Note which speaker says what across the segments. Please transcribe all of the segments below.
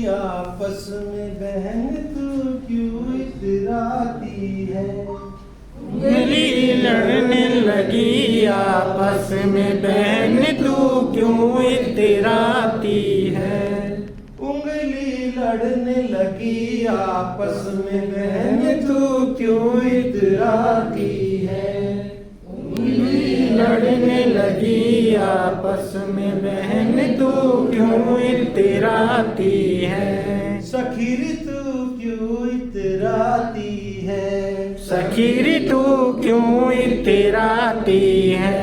Speaker 1: आपस में बहन तू क्यों इतराती है।
Speaker 2: उंगली लड़ने लगी आपस में बहन तू क्यों इतराती है।
Speaker 1: उंगली लड़ने लगी आपस में बहन तू क्यों इतराती है।
Speaker 2: उंगली लड़ने लगी आपस में बहन तू क्यों इतराती है।
Speaker 1: सखीरी तू क्यों इतराती है।
Speaker 2: सखीरी तू क्यों इतराती है।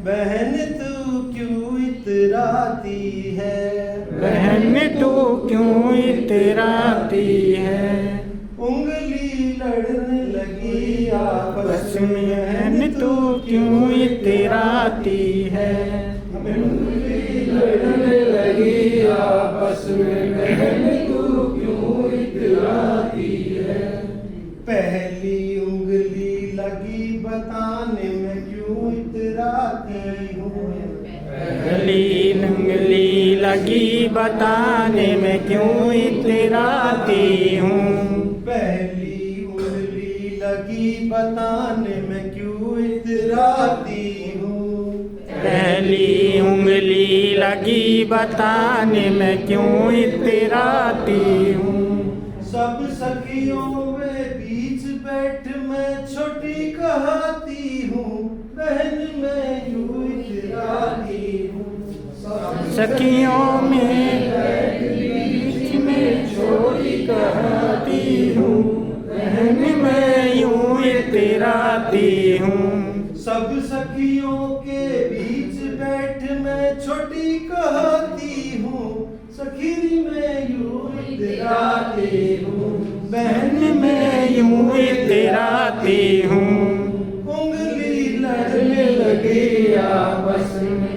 Speaker 1: बहन तू क्यों इतराती है।
Speaker 2: बहन तू क्यों इतराती है।
Speaker 1: उंगली लड़ने लगी आपस में
Speaker 2: बहन तू क्यों इतराती है।
Speaker 1: उंगली लड़ने लगी आपस में बहन तू क्यों इतराती है। पहली उंगली लगी बताने में क्यों इतराती हूँ।
Speaker 2: पहली उंगली लगी बताने में क्यों इतराती हूँ।
Speaker 1: पहली उंगली लगी बताने में क्यों इतराती हूँ।
Speaker 2: पहली उंगली लगी बताने में क्यों इतराती हूँ।
Speaker 1: सब सखियों में बीच बैठ मैं छोटी कहती हूँ। बहन मैं यूं इतराती हूँ।
Speaker 2: सखियों में बीच में छोटी कहती हूँ। बहन मैं यूं इतराती हूँ।
Speaker 1: सब सखियों के बीच बैठ मैं छोटी कहती हूँ। सखीरी मैं यूं इतराती हूँ।
Speaker 2: बहन मैं यूं इतराती हूँ।
Speaker 1: उंगली लड़ने लगी आपस में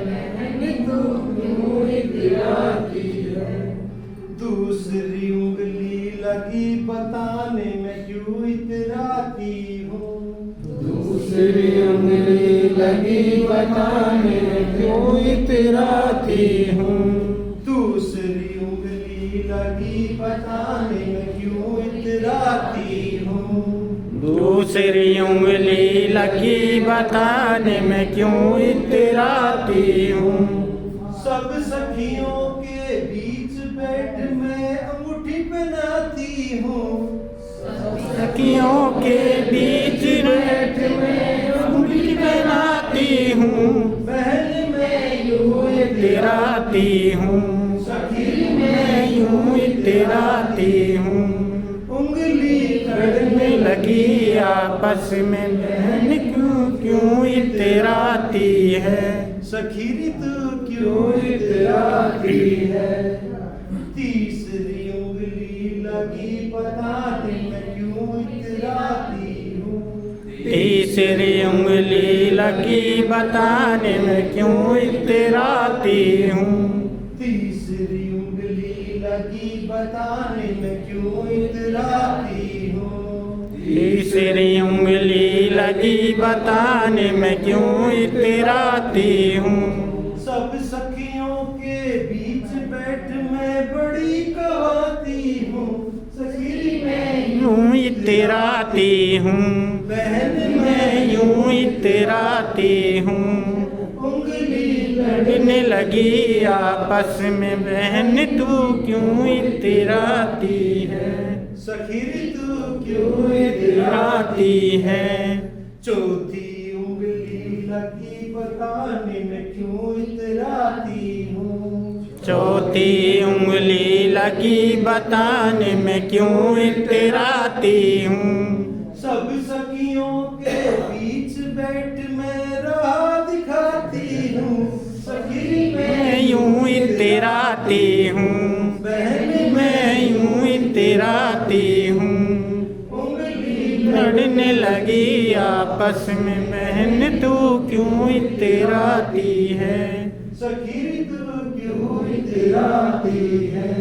Speaker 1: दूसरी उंगली लगी बताने में क्यों इतराती हूँ।
Speaker 2: दूसरी उंगली लगी बताने में क्यों इतराती हूँ।
Speaker 1: दूसरी उंगली लगी बताने में क्यों इतराती हूँ।
Speaker 2: दूसरी उंगली लगी बताने में क्यों इतराती हूँ।
Speaker 1: सब सखियों के बीच बैठ मैं अंगूठी पहनाती हूँ।
Speaker 2: सखियों के बीच बैठ मैं अंगूठी पहनाती हूँ।
Speaker 1: बहन मैं यूं
Speaker 2: इतराती हूँ।
Speaker 1: सखी
Speaker 2: मैं यूं इतराती हूँ।
Speaker 1: उंगली
Speaker 2: लड़ने लगी आपस में बहन क्यों इतराती है।
Speaker 1: सखीरी तू क्यों इतराती है। तीसरी उंगली लगी बताने में क्यों इतराती हूँ।
Speaker 2: तीसरी उंगली लगी बताने में क्यों इतराती हूँ।
Speaker 1: तीसरी उंगली लगी बताने में क्यों इतराती हूँ।
Speaker 2: तीसरी उंगली लगी बताने में क्यों इतराती हूँ।
Speaker 1: सब सखियों के बीच बैठ मैं बड़ी कहती हूँ। सखी मैं
Speaker 2: यूं इतराती हूँ।
Speaker 1: बहन
Speaker 2: मैं यूं इतराती हूँ।
Speaker 1: उंगली
Speaker 2: लड़ने लगी आपस में बहन तू क्यों इतराती है।
Speaker 1: सखीरी तू क्यों
Speaker 2: इतराती है।
Speaker 1: चौथी उंगली लगी बताने में क्यों इतराती हूँ।
Speaker 2: चौथी उंगली लगी बताने में क्यों इतराती हूँ।
Speaker 1: सब सखियों के बीच बैठ मैं राह दिखाती हूँ। सखी
Speaker 2: मैं यूं इतराती हूँ।
Speaker 1: बहन
Speaker 2: मैं यूं इतराती हूँ।
Speaker 1: उंगली
Speaker 2: लड़ने लगी आपस में बहन तू क्यों इतराती है।
Speaker 1: सखीरी तू क्यों इतराती है।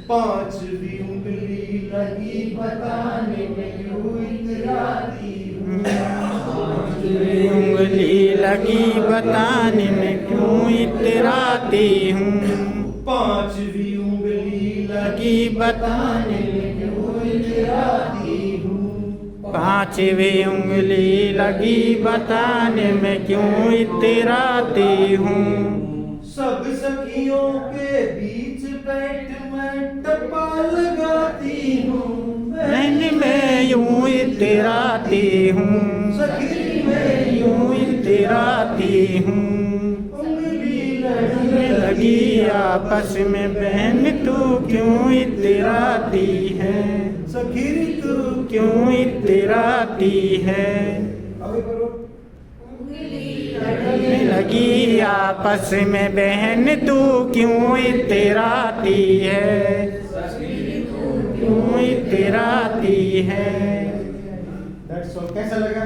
Speaker 1: पांचवी उंगली लगी बताने में क्यों इतराती हूँ।
Speaker 2: पांचवी उंगली लगी बताने में क्यों इतराती हूँ।
Speaker 1: पांचवी उंगली
Speaker 2: लगी बताने
Speaker 1: क्यों इतराती हूँ।
Speaker 2: पांचवी उंगली लगी बताने में क्यों इतराती हूँ।
Speaker 1: सब सखियों के बीच बैठ मैं टप्पा लगाती हूँ।
Speaker 2: बहन मैं यूं इतराती हूँ,
Speaker 1: सखी मैं
Speaker 2: यूं इतराती हूँ।
Speaker 1: उंगली
Speaker 2: लगी आपस में बहन तू क्यों इतराती है,
Speaker 1: सखी तू
Speaker 2: क्यों इतराती है। लगी आपस में बहन तू क्यों इतराती है, क्यों इतराती है।
Speaker 1: कैसा लगा?